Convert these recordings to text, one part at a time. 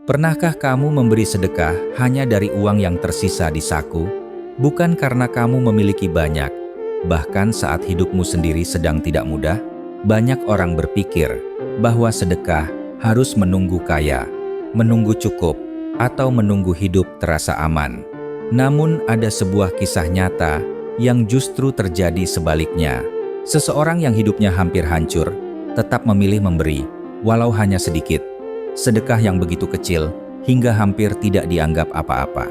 Pernahkah kamu memberi sedekah hanya dari uang yang tersisa di saku, bukan karena kamu memiliki banyak, bahkan saat hidupmu sendiri sedang tidak mudah? Banyak orang berpikir bahwa sedekah harus menunggu kaya, menunggu cukup, atau menunggu hidup terasa aman. Namun ada sebuah kisah nyata yang justru terjadi sebaliknya. Seseorang yang hidupnya hampir hancur, tetap memilih memberi, walau hanya sedikit. Sedekah yang begitu kecil hingga hampir tidak dianggap apa-apa.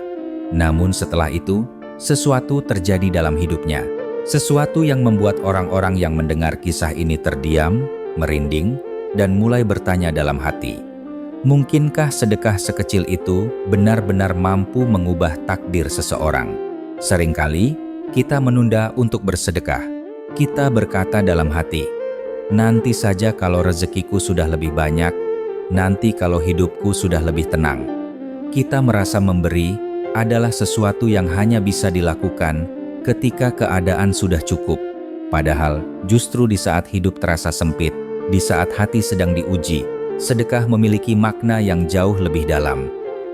Namun setelah itu, sesuatu terjadi dalam hidupnya. Sesuatu yang membuat orang-orang yang mendengar kisah ini terdiam, merinding, dan mulai bertanya dalam hati. Mungkinkah sedekah sekecil itu benar-benar mampu mengubah takdir seseorang? Seringkali kita menunda untuk bersedekah. Kita berkata dalam hati, nanti saja kalau rezekiku sudah lebih banyak, nanti kalau hidupku sudah lebih tenang. Kita merasa memberi adalah sesuatu yang hanya bisa dilakukan ketika keadaan sudah cukup. Padahal justru di saat hidup terasa sempit, di saat hati sedang diuji, sedekah memiliki makna yang jauh lebih dalam.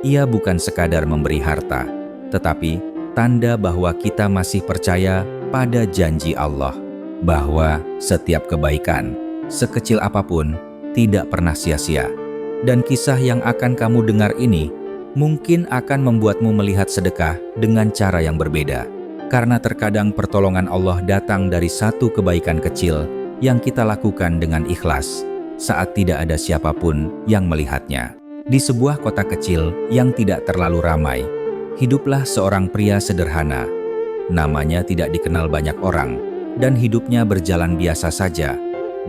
Ia bukan sekadar memberi harta, tetapi tanda bahwa kita masih percaya pada janji Allah, bahwa setiap kebaikan, sekecil apapun, tidak pernah sia-sia. Dan kisah yang akan kamu dengar ini mungkin akan membuatmu melihat sedekah dengan cara yang berbeda. Karena terkadang pertolongan Allah datang dari satu kebaikan kecil yang kita lakukan dengan ikhlas saat tidak ada siapapun yang melihatnya. Di sebuah kota kecil yang tidak terlalu ramai, hiduplah seorang pria sederhana. Namanya tidak dikenal banyak orang dan hidupnya berjalan biasa saja,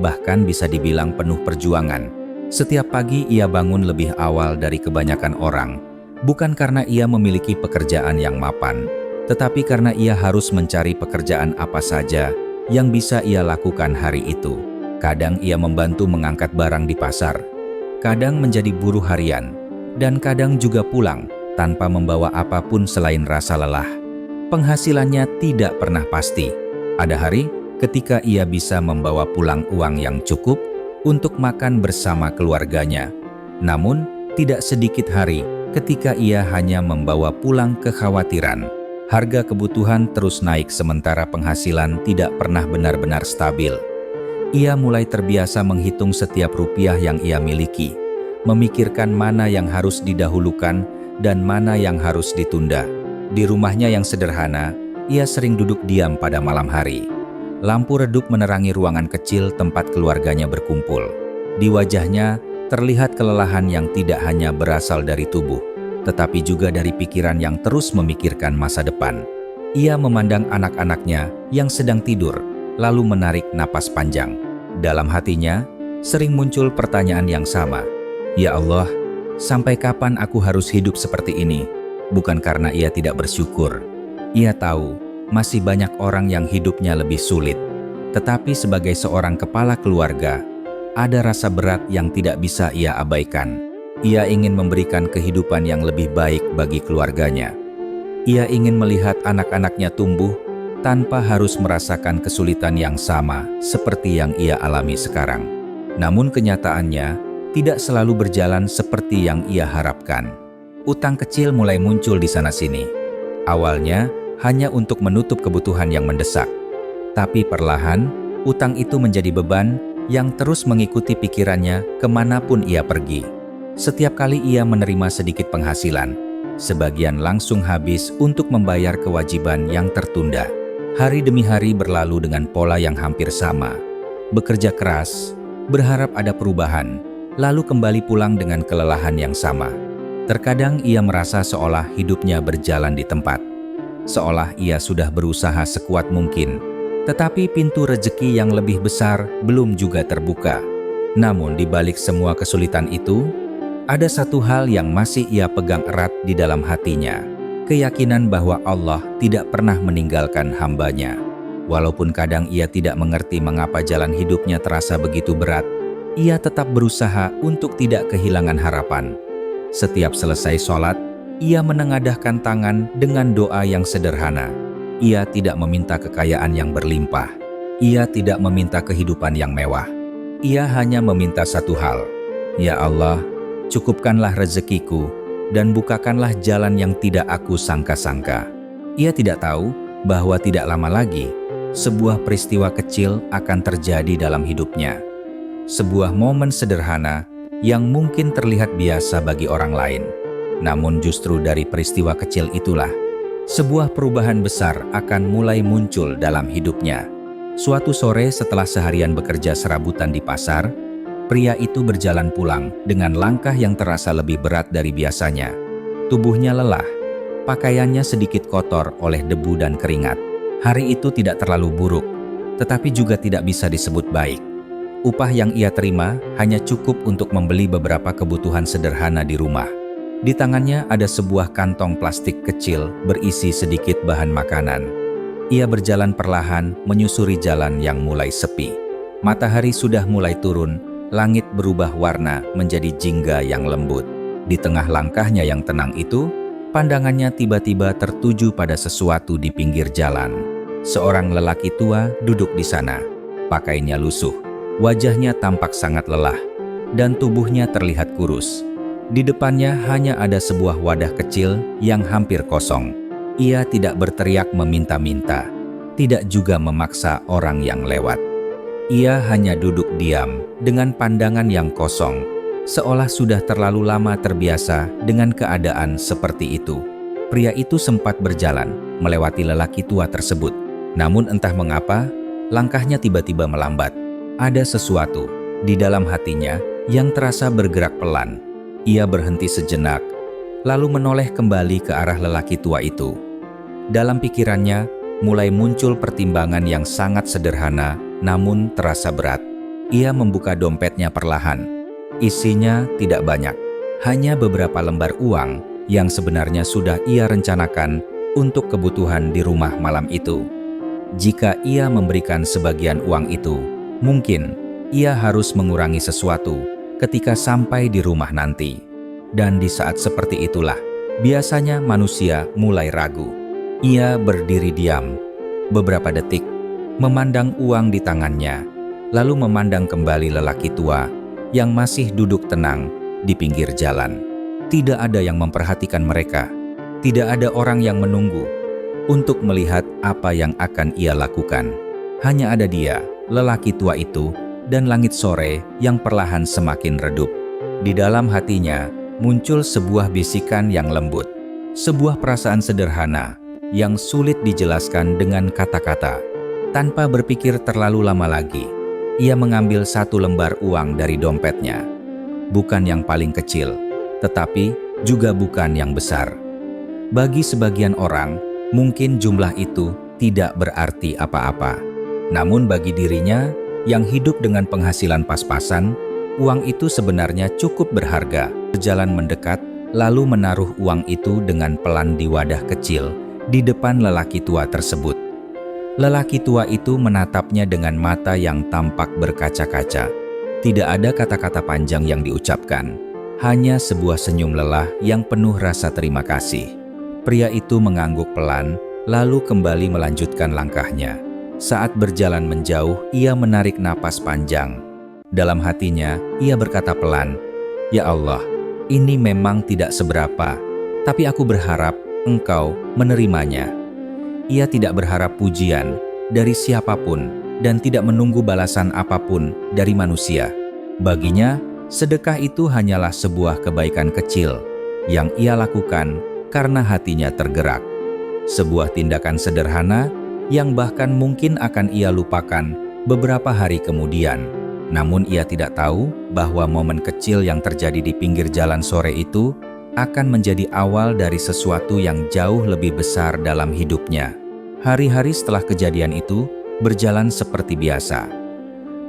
bahkan bisa dibilang penuh perjuangan. Setiap pagi ia bangun lebih awal dari kebanyakan orang, bukan karena ia memiliki pekerjaan yang mapan, tetapi karena ia harus mencari pekerjaan apa saja yang bisa ia lakukan hari itu. Kadang ia membantu mengangkat barang di pasar, kadang menjadi buruh harian, dan kadang juga pulang tanpa membawa apapun selain rasa lelah. Penghasilannya tidak pernah pasti. Ada hari ketika ia bisa membawa pulang uang yang cukup untuk makan bersama keluarganya. Namun, tidak sedikit hari ketika ia hanya membawa pulang kekhawatiran. Harga kebutuhan terus naik sementara penghasilan tidak pernah benar-benar stabil. Ia mulai terbiasa menghitung setiap rupiah yang ia miliki, memikirkan mana yang harus didahulukan dan mana yang harus ditunda. Di rumahnya yang sederhana, ia sering duduk diam pada malam hari. Lampu redup menerangi ruangan kecil tempat keluarganya berkumpul. Di wajahnya terlihat kelelahan yang tidak hanya berasal dari tubuh, tetapi juga dari pikiran yang terus memikirkan masa depan. Ia memandang anak-anaknya yang sedang tidur, lalu menarik napas panjang. Dalam hatinya, sering muncul pertanyaan yang sama. Ya Allah, sampai kapan aku harus hidup seperti ini? Bukan karena ia tidak bersyukur. Ia tahu, masih banyak orang yang hidupnya lebih sulit. Tetapi sebagai seorang kepala keluarga, ada rasa berat yang tidak bisa ia abaikan. Ia ingin memberikan kehidupan yang lebih baik bagi keluarganya. Ia ingin melihat anak-anaknya tumbuh tanpa harus merasakan kesulitan yang sama seperti yang ia alami sekarang. Namun kenyataannya tidak selalu berjalan seperti yang ia harapkan. Utang kecil mulai muncul di sana-sini. Awalnya hanya untuk menutup kebutuhan yang mendesak. Tapi perlahan, utang itu menjadi beban yang terus mengikuti pikirannya kemanapun ia pergi. Setiap kali ia menerima sedikit penghasilan, sebagian langsung habis untuk membayar kewajiban yang tertunda. Hari demi hari berlalu dengan pola yang hampir sama. Bekerja keras, berharap ada perubahan, lalu kembali pulang dengan kelelahan yang sama. Terkadang ia merasa seolah hidupnya berjalan di tempat. Seolah ia sudah berusaha sekuat mungkin, tetapi pintu rezeki yang lebih besar belum juga terbuka. Namun di balik semua kesulitan itu, ada satu hal yang masih ia pegang erat di dalam hatinya. Keyakinan bahwa Allah tidak pernah meninggalkan hambanya. Walaupun kadang ia tidak mengerti mengapa jalan hidupnya terasa begitu berat, ia tetap berusaha untuk tidak kehilangan harapan. Setiap selesai sholat, ia menengadahkan tangan dengan doa yang sederhana. Ia tidak meminta kekayaan yang berlimpah. Ia tidak meminta kehidupan yang mewah. Ia hanya meminta satu hal. Ya Allah, cukupkanlah rezekiku, dan bukakanlah jalan yang tidak aku sangka-sangka. Ia tidak tahu bahwa tidak lama lagi, sebuah peristiwa kecil akan terjadi dalam hidupnya. Sebuah momen sederhana yang mungkin terlihat biasa bagi orang lain. Namun justru dari peristiwa kecil itulah, sebuah perubahan besar akan mulai muncul dalam hidupnya. Suatu sore setelah seharian bekerja serabutan di pasar, pria itu berjalan pulang dengan langkah yang terasa lebih berat dari biasanya. Tubuhnya lelah, pakaiannya sedikit kotor oleh debu dan keringat. Hari itu tidak terlalu buruk, tetapi juga tidak bisa disebut baik. Upah yang ia terima hanya cukup untuk membeli beberapa kebutuhan sederhana di rumah. Di tangannya ada sebuah kantong plastik kecil berisi sedikit bahan makanan. Ia berjalan perlahan menyusuri jalan yang mulai sepi. Matahari sudah mulai turun, langit berubah warna menjadi jingga yang lembut. Di tengah langkahnya yang tenang itu, pandangannya tiba-tiba tertuju pada sesuatu di pinggir jalan. Seorang lelaki tua duduk di sana. Pakaiannya lusuh, wajahnya tampak sangat lelah, dan tubuhnya terlihat kurus. Di depannya hanya ada sebuah wadah kecil yang hampir kosong. Ia tidak berteriak meminta-minta, tidak juga memaksa orang yang lewat. Ia hanya duduk diam dengan pandangan yang kosong, seolah sudah terlalu lama terbiasa dengan keadaan seperti itu. Pria itu sempat berjalan melewati lelaki tua tersebut. Namun entah mengapa, langkahnya tiba-tiba melambat. Ada sesuatu di dalam hatinya yang terasa bergerak pelan. Ia berhenti sejenak, lalu menoleh kembali ke arah lelaki tua itu. Dalam pikirannya, mulai muncul pertimbangan yang sangat sederhana, namun terasa berat. Ia membuka dompetnya perlahan. Isinya tidak banyak, hanya beberapa lembar uang yang sebenarnya sudah ia rencanakan untuk kebutuhan di rumah malam itu. Jika ia memberikan sebagian uang itu, mungkin ia harus mengurangi sesuatu ketika sampai di rumah nanti. Dan di saat seperti itulah, biasanya manusia mulai ragu. Ia berdiri diam beberapa detik, memandang uang di tangannya, lalu memandang kembali lelaki tua yang masih duduk tenang di pinggir jalan. Tidak ada yang memperhatikan mereka, tidak ada orang yang menunggu untuk melihat apa yang akan ia lakukan. Hanya ada dia, lelaki tua itu, dan langit sore yang perlahan semakin redup. Di dalam hatinya muncul sebuah bisikan yang lembut, sebuah perasaan sederhana yang sulit dijelaskan dengan kata-kata. Tanpa berpikir terlalu lama lagi, ia mengambil satu lembar uang dari dompetnya. Bukan yang paling kecil, tetapi juga bukan yang besar. Bagi sebagian orang, mungkin jumlah itu tidak berarti apa-apa. Namun bagi dirinya yang hidup dengan penghasilan pas-pasan, uang itu sebenarnya cukup berharga. Berjalan mendekat, lalu menaruh uang itu dengan pelan di wadah kecil di depan lelaki tua tersebut. Lelaki tua itu menatapnya dengan mata yang tampak berkaca-kaca. Tidak ada kata-kata panjang yang diucapkan, hanya sebuah senyum lelah yang penuh rasa terima kasih. Pria itu mengangguk pelan, lalu kembali melanjutkan langkahnya. Saat berjalan menjauh, ia menarik napas panjang. Dalam hatinya, ia berkata pelan, "Ya Allah, ini memang tidak seberapa, tapi aku berharap Engkau menerimanya." Ia tidak berharap pujian dari siapapun dan tidak menunggu balasan apapun dari manusia. Baginya, sedekah itu hanyalah sebuah kebaikan kecil yang ia lakukan karena hatinya tergerak. Sebuah tindakan sederhana yang bahkan mungkin akan ia lupakan beberapa hari kemudian. Namun ia tidak tahu bahwa momen kecil yang terjadi di pinggir jalan sore itu akan menjadi awal dari sesuatu yang jauh lebih besar dalam hidupnya. Hari-hari setelah kejadian itu berjalan seperti biasa.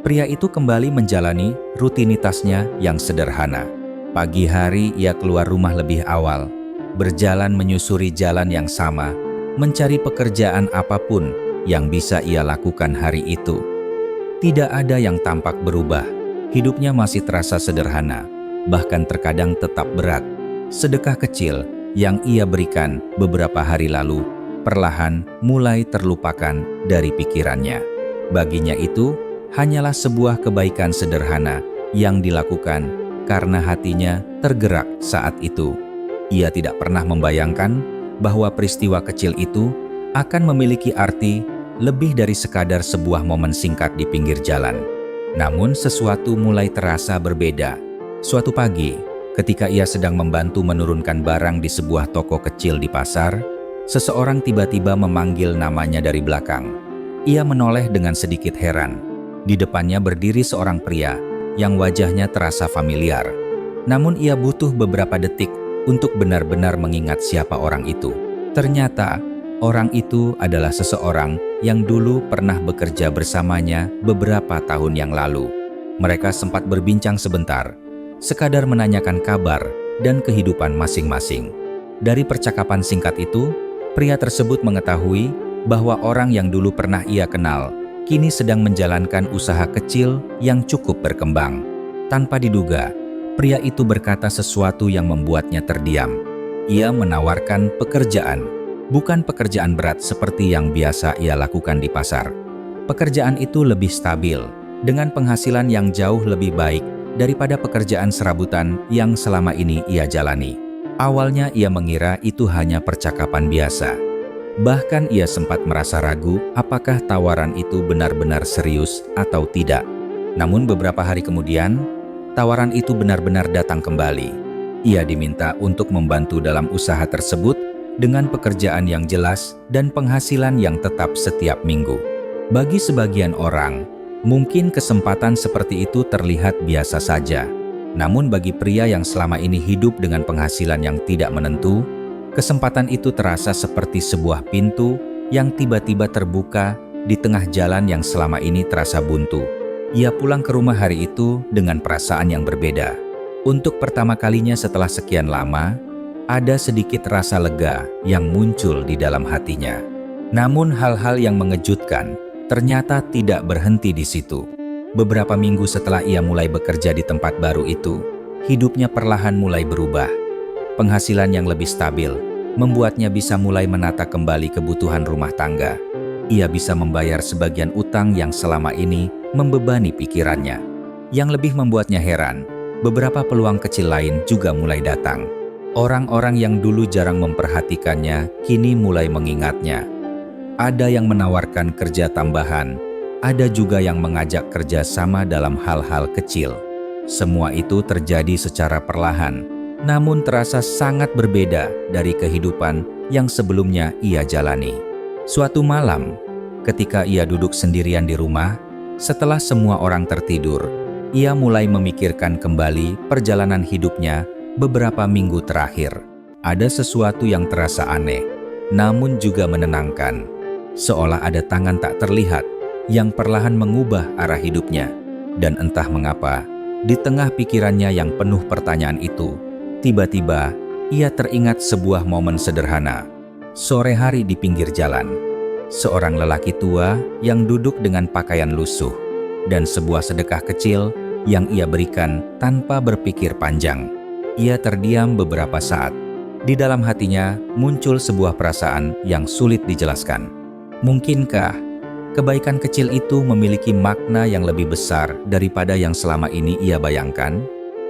Pria itu kembali menjalani rutinitasnya yang sederhana. Pagi hari ia keluar rumah lebih awal, berjalan menyusuri jalan yang sama, mencari pekerjaan apapun yang bisa ia lakukan hari itu. Tidak ada yang tampak berubah. Hidupnya masih terasa sederhana, bahkan terkadang tetap berat. Sedekah kecil yang ia berikan beberapa hari lalu perlahan mulai terlupakan dari pikirannya. Baginya itu hanyalah sebuah kebaikan sederhana yang dilakukan karena hatinya tergerak saat itu. Ia tidak pernah membayangkan bahwa peristiwa kecil itu akan memiliki arti lebih dari sekadar sebuah momen singkat di pinggir jalan. Namun sesuatu mulai terasa berbeda. Suatu pagi, ketika ia sedang membantu menurunkan barang di sebuah toko kecil di pasar, seseorang tiba-tiba memanggil namanya dari belakang. Ia menoleh dengan sedikit heran. Di depannya berdiri seorang pria yang wajahnya terasa familiar. Namun ia butuh beberapa detik untuk benar-benar mengingat siapa orang itu. Ternyata, orang itu adalah seseorang yang dulu pernah bekerja bersamanya beberapa tahun yang lalu. Mereka sempat berbincang sebentar, sekadar menanyakan kabar dan kehidupan masing-masing. Dari percakapan singkat itu, pria tersebut mengetahui bahwa orang yang dulu pernah ia kenal kini sedang menjalankan usaha kecil yang cukup berkembang. Tanpa diduga, pria itu berkata sesuatu yang membuatnya terdiam. Ia menawarkan pekerjaan, bukan pekerjaan berat seperti yang biasa ia lakukan di pasar. Pekerjaan itu lebih stabil, dengan penghasilan yang jauh lebih baik daripada pekerjaan serabutan yang selama ini ia jalani. Awalnya ia mengira itu hanya percakapan biasa. Bahkan ia sempat merasa ragu apakah tawaran itu benar-benar serius atau tidak. Namun beberapa hari kemudian, tawaran itu benar-benar datang kembali. Ia diminta untuk membantu dalam usaha tersebut dengan pekerjaan yang jelas dan penghasilan yang tetap setiap minggu. Bagi sebagian orang, mungkin kesempatan seperti itu terlihat biasa saja. Namun bagi pria yang selama ini hidup dengan penghasilan yang tidak menentu, kesempatan itu terasa seperti sebuah pintu yang tiba-tiba terbuka di tengah jalan yang selama ini terasa buntu. Ia pulang ke rumah hari itu dengan perasaan yang berbeda. Untuk pertama kalinya setelah sekian lama, ada sedikit rasa lega yang muncul di dalam hatinya. Namun hal-hal yang mengejutkan ternyata tidak berhenti di situ. Beberapa minggu setelah ia mulai bekerja di tempat baru itu, hidupnya perlahan mulai berubah. Penghasilan yang lebih stabil membuatnya bisa mulai menata kembali kebutuhan rumah tangga. Ia bisa membayar sebagian utang yang selama ini membebani pikirannya. Yang lebih membuatnya heran, beberapa peluang kecil lain juga mulai datang. Orang-orang yang dulu jarang memperhatikannya kini mulai mengingatnya. Ada yang menawarkan kerja tambahan, ada juga yang mengajak kerja sama dalam hal-hal kecil. Semua itu terjadi secara perlahan, namun terasa sangat berbeda dari kehidupan yang sebelumnya ia jalani. Suatu malam, ketika ia duduk sendirian di rumah, setelah semua orang tertidur, ia mulai memikirkan kembali perjalanan hidupnya beberapa minggu terakhir. Ada sesuatu yang terasa aneh, namun juga menenangkan. Seolah ada tangan tak terlihat yang perlahan mengubah arah hidupnya. Dan entah mengapa, di tengah pikirannya yang penuh pertanyaan itu, tiba-tiba, ia teringat sebuah momen sederhana. Sore hari di pinggir jalan, seorang lelaki tua yang duduk dengan pakaian lusuh, dan sebuah sedekah kecil yang ia berikan tanpa berpikir panjang. Ia terdiam beberapa saat. Di dalam hatinya muncul sebuah perasaan yang sulit dijelaskan. Mungkinkah kebaikan kecil itu memiliki makna yang lebih besar daripada yang selama ini ia bayangkan?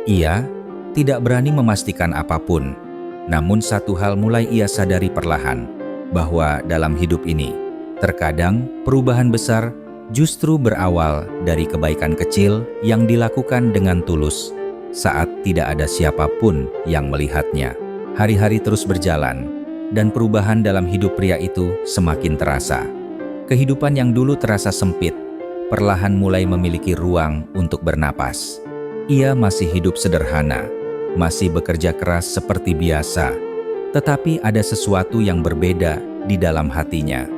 Ia tidak berani memastikan apapun. Namun satu hal mulai ia sadari perlahan, bahwa dalam hidup ini, terkadang perubahan besar justru berawal dari kebaikan kecil yang dilakukan dengan tulus, saat tidak ada siapapun yang melihatnya. Hari-hari terus berjalan, dan perubahan dalam hidup pria itu semakin terasa. Kehidupan yang dulu terasa sempit, perlahan mulai memiliki ruang untuk bernapas. Ia masih hidup sederhana, masih bekerja keras seperti biasa, tetapi ada sesuatu yang berbeda di dalam hatinya.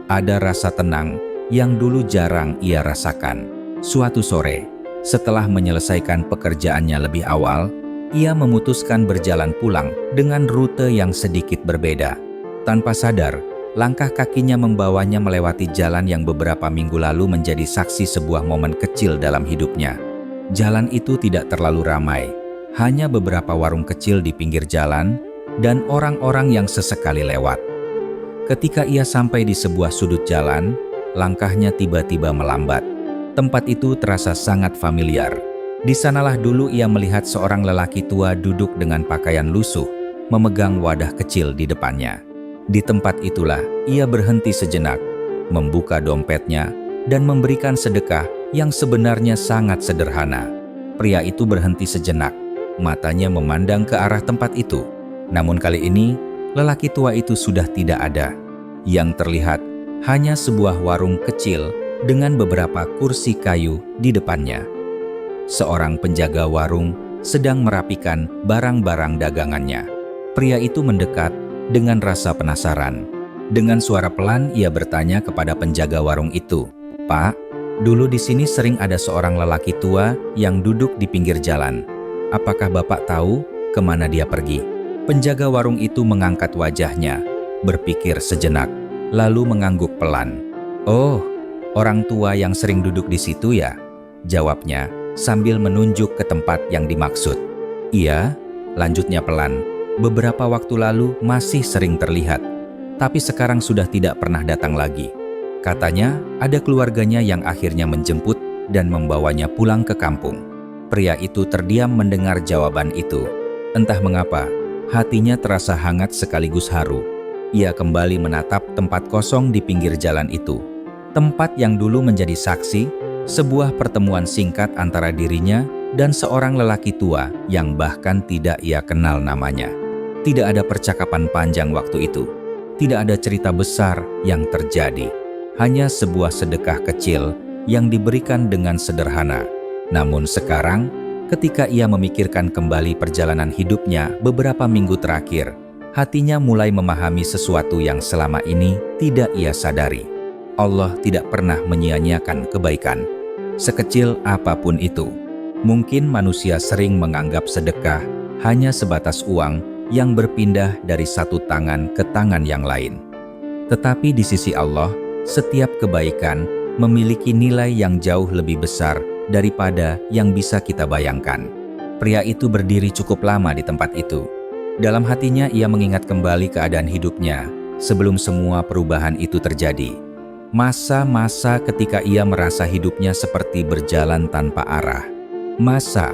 Ada rasa tenang yang dulu jarang ia rasakan. Suatu sore, setelah menyelesaikan pekerjaannya lebih awal, ia memutuskan berjalan pulang dengan rute yang sedikit berbeda. Tanpa sadar, langkah kakinya membawanya melewati jalan yang beberapa minggu lalu menjadi saksi sebuah momen kecil dalam hidupnya. Jalan itu tidak terlalu ramai, hanya beberapa warung kecil di pinggir jalan dan orang-orang yang sesekali lewat. Ketika ia sampai di sebuah sudut jalan, langkahnya tiba-tiba melambat. Tempat itu terasa sangat familiar. Di sanalah dulu ia melihat seorang lelaki tua duduk dengan pakaian lusuh, memegang wadah kecil di depannya. Di tempat itulah ia berhenti sejenak, membuka dompetnya, dan memberikan sedekah yang sebenarnya sangat sederhana. Pria itu berhenti sejenak, matanya memandang ke arah tempat itu. Namun kali ini, lelaki tua itu sudah tidak ada. Yang terlihat hanya sebuah warung kecil dengan beberapa kursi kayu di depannya. Seorang penjaga warung sedang merapikan barang-barang dagangannya. Pria itu mendekat dengan rasa penasaran. Dengan suara pelan ia bertanya kepada penjaga warung itu, "Pak, dulu di sini sering ada seorang lelaki tua yang duduk di pinggir jalan. Apakah Bapak tahu kemana dia pergi?" Penjaga warung itu mengangkat wajahnya, berpikir sejenak, lalu mengangguk pelan. "Oh, orang tua yang sering duduk di situ ya?" jawabnya sambil menunjuk ke tempat yang dimaksud. "Iya," lanjutnya pelan, "beberapa waktu lalu masih sering terlihat, tapi sekarang sudah tidak pernah datang lagi. Katanya ada keluarganya yang akhirnya menjemput dan membawanya pulang ke kampung." Pria itu terdiam mendengar jawaban itu. Entah mengapa, hatinya terasa hangat sekaligus haru. Ia kembali menatap tempat kosong di pinggir jalan itu. Tempat yang dulu menjadi saksi sebuah pertemuan singkat antara dirinya dan seorang lelaki tua yang bahkan tidak ia kenal namanya. Tidak ada percakapan panjang waktu itu. Tidak ada cerita besar yang terjadi. Hanya sebuah sedekah kecil yang diberikan dengan sederhana. Namun sekarang, ketika ia memikirkan kembali perjalanan hidupnya beberapa minggu terakhir, hatinya mulai memahami sesuatu yang selama ini tidak ia sadari. Allah tidak pernah menyia-nyiakan kebaikan, sekecil apapun itu. Mungkin manusia sering menganggap sedekah hanya sebatas uang yang berpindah dari satu tangan ke tangan yang lain. Tetapi di sisi Allah, setiap kebaikan memiliki nilai yang jauh lebih besar daripada yang bisa kita bayangkan. Pria itu berdiri cukup lama di tempat itu. Dalam hatinya ia mengingat kembali keadaan hidupnya sebelum semua perubahan itu terjadi. Masa-masa ketika ia merasa hidupnya seperti berjalan tanpa arah. Masa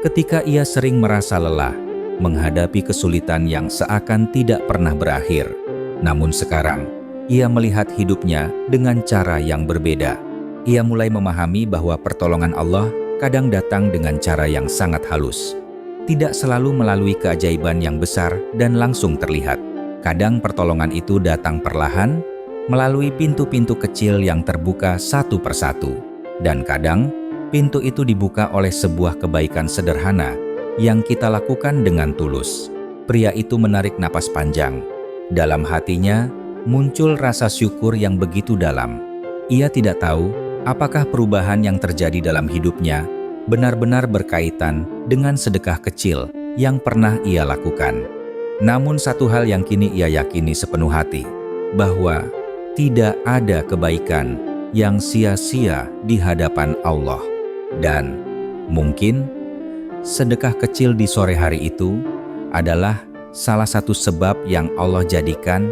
ketika ia sering merasa lelah, menghadapi kesulitan yang seakan tidak pernah berakhir. Namun sekarang, ia melihat hidupnya dengan cara yang berbeda. Ia mulai memahami bahwa pertolongan Allah kadang datang dengan cara yang sangat halus. Tidak selalu melalui keajaiban yang besar dan langsung terlihat. Kadang pertolongan itu datang perlahan, melalui pintu-pintu kecil yang terbuka satu persatu. Dan kadang, pintu itu dibuka oleh sebuah kebaikan sederhana yang kita lakukan dengan tulus. Pria itu menarik napas panjang. Dalam hatinya, muncul rasa syukur yang begitu dalam. Ia tidak tahu apakah perubahan yang terjadi dalam hidupnya benar-benar berkaitan dengan sedekah kecil yang pernah ia lakukan. Namun satu hal yang kini ia yakini sepenuh hati, bahwa tidak ada kebaikan yang sia-sia di hadapan Allah. Dan mungkin sedekah kecil di sore hari itu adalah salah satu sebab yang Allah jadikan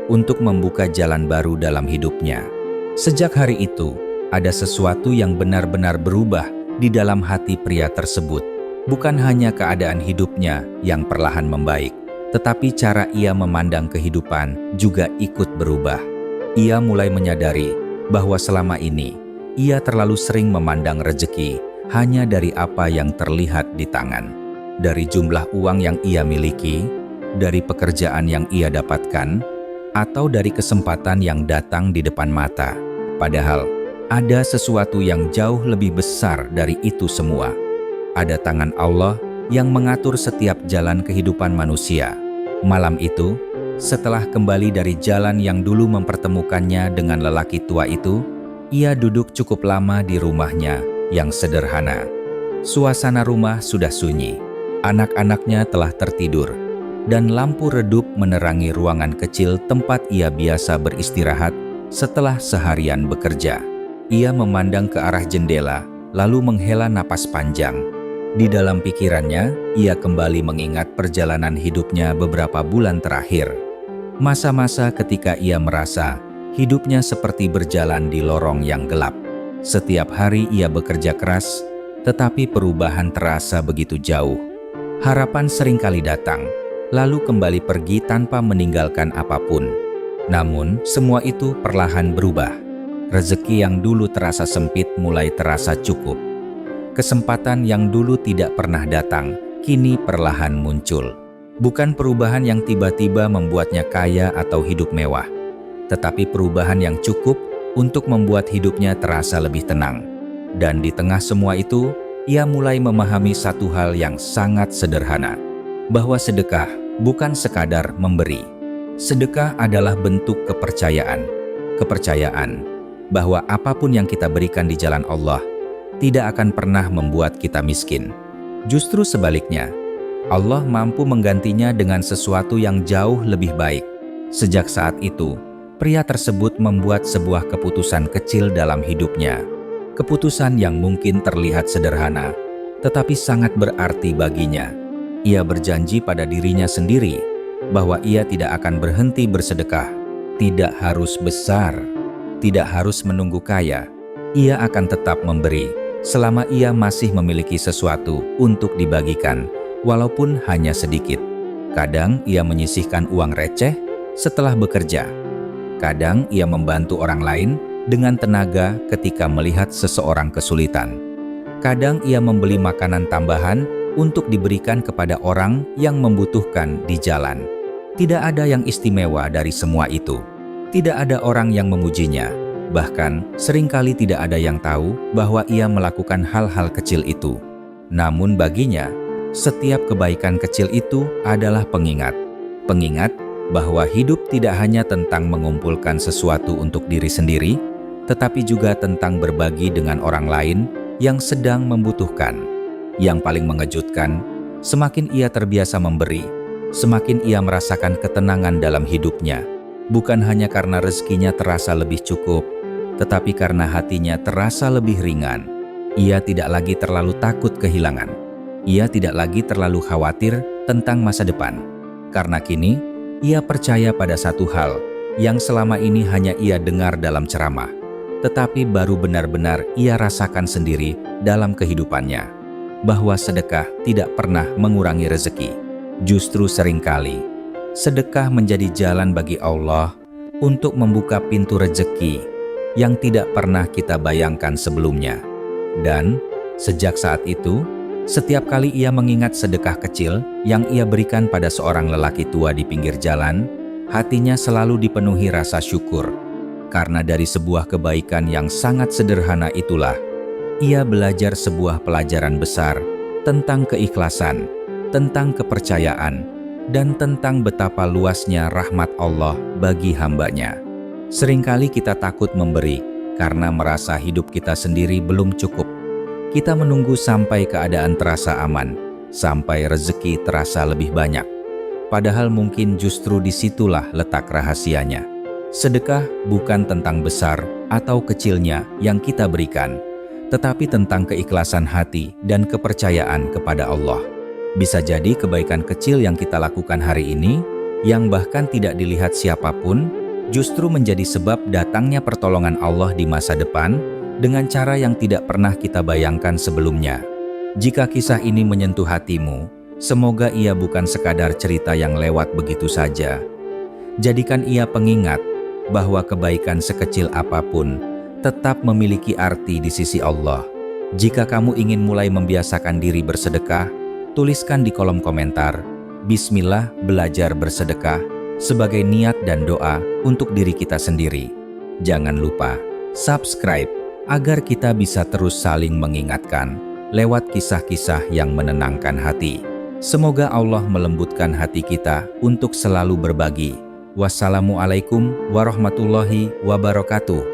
untuk membuka jalan baru dalam hidupnya. Sejak hari itu, ada sesuatu yang benar-benar berubah di dalam hati pria tersebut. Bukan hanya keadaan hidupnya yang perlahan membaik, tetapi cara ia memandang kehidupan juga ikut berubah. Ia mulai menyadari bahwa selama ini ia terlalu sering memandang rezeki hanya dari apa yang terlihat di tangan, dari jumlah uang yang ia miliki, dari pekerjaan yang ia dapatkan, atau dari kesempatan yang datang di depan mata. Padahal ada sesuatu yang jauh lebih besar dari itu semua. Ada tangan Allah yang mengatur setiap jalan kehidupan manusia. Malam itu, setelah kembali dari jalan yang dulu mempertemukannya dengan lelaki tua itu, ia duduk cukup lama di rumahnya yang sederhana. Suasana rumah sudah sunyi, anak-anaknya telah tertidur, dan lampu redup menerangi ruangan kecil tempat ia biasa beristirahat setelah seharian bekerja. Ia memandang ke arah jendela, lalu menghela napas panjang. Di dalam pikirannya, ia kembali mengingat perjalanan hidupnya beberapa bulan terakhir. Masa-masa ketika ia merasa hidupnya seperti berjalan di lorong yang gelap. Setiap hari ia bekerja keras, tetapi perubahan terasa begitu jauh. Harapan seringkali datang, lalu kembali pergi tanpa meninggalkan apapun. Namun, semua itu perlahan berubah. Rezeki yang dulu terasa sempit mulai terasa cukup. Kesempatan yang dulu tidak pernah datang, kini perlahan muncul. Bukan perubahan yang tiba-tiba membuatnya kaya atau hidup mewah, tetapi perubahan yang cukup untuk membuat hidupnya terasa lebih tenang. Dan di tengah semua itu, ia mulai memahami satu hal yang sangat sederhana, bahwa sedekah bukan sekadar memberi. Sedekah adalah bentuk kepercayaan. Kepercayaan bahwa apapun yang kita berikan di jalan Allah tidak akan pernah membuat kita miskin. Justru sebaliknya, Allah mampu menggantinya dengan sesuatu yang jauh lebih baik. Sejak saat itu, pria tersebut membuat sebuah keputusan kecil dalam hidupnya. Keputusan yang mungkin terlihat sederhana, tetapi sangat berarti baginya. Ia berjanji pada dirinya sendiri bahwa ia tidak akan berhenti bersedekah. Tidak harus besar, tidak harus menunggu kaya. Ia akan tetap memberi selama ia masih memiliki sesuatu untuk dibagikan, walaupun hanya sedikit. Kadang ia menyisihkan uang receh setelah bekerja. Kadang ia membantu orang lain dengan tenaga ketika melihat seseorang kesulitan. Kadang ia membeli makanan tambahan untuk diberikan kepada orang yang membutuhkan di jalan. Tidak ada yang istimewa dari semua itu. Tidak ada orang yang memujinya. Bahkan seringkali tidak ada yang tahu bahwa ia melakukan hal-hal kecil itu. Namun baginya, setiap kebaikan kecil itu adalah pengingat. Pengingat bahwa hidup tidak hanya tentang mengumpulkan sesuatu untuk diri sendiri, tetapi juga tentang berbagi dengan orang lain yang sedang membutuhkan. Yang paling mengejutkan, semakin ia terbiasa memberi, semakin ia merasakan ketenangan dalam hidupnya. Bukan hanya karena rezekinya terasa lebih cukup, tetapi karena hatinya terasa lebih ringan. Ia tidak lagi terlalu takut kehilangan. Ia tidak lagi terlalu khawatir tentang masa depan. Karena kini, ia percaya pada satu hal yang selama ini hanya ia dengar dalam ceramah, tetapi baru benar-benar ia rasakan sendiri dalam kehidupannya, bahwa sedekah tidak pernah mengurangi rezeki. Justru seringkali, sedekah menjadi jalan bagi Allah untuk membuka pintu rezeki yang tidak pernah kita bayangkan sebelumnya. Dan sejak saat itu, setiap kali ia mengingat sedekah kecil yang ia berikan pada seorang lelaki tua di pinggir jalan, hatinya selalu dipenuhi rasa syukur. Karena dari sebuah kebaikan yang sangat sederhana itulah, ia belajar sebuah pelajaran besar tentang keikhlasan, tentang kepercayaan, dan tentang betapa luasnya rahmat Allah bagi hambanya. Seringkali kita takut memberi karena merasa hidup kita sendiri belum cukup. Kita menunggu sampai keadaan terasa aman, sampai rezeki terasa lebih banyak. Padahal mungkin justru disitulah letak rahasianya. Sedekah bukan tentang besar atau kecilnya yang kita berikan, tetapi tentang keikhlasan hati dan kepercayaan kepada Allah. Bisa jadi kebaikan kecil yang kita lakukan hari ini, yang bahkan tidak dilihat siapapun, justru menjadi sebab datangnya pertolongan Allah di masa depan dengan cara yang tidak pernah kita bayangkan sebelumnya. Jika kisah ini menyentuh hatimu, semoga ia bukan sekadar cerita yang lewat begitu saja. Jadikan ia pengingat bahwa kebaikan sekecil apapun tetap memiliki arti di sisi Allah. Jika kamu ingin mulai membiasakan diri bersedekah, tuliskan di kolom komentar, Bismillah belajar bersedekah, sebagai niat dan doa untuk diri kita sendiri. Jangan lupa subscribe agar kita bisa terus saling mengingatkan lewat kisah-kisah yang menenangkan hati. Semoga Allah melembutkan hati kita untuk selalu berbagi. Wassalamualaikum warahmatullahi wabarakatuh.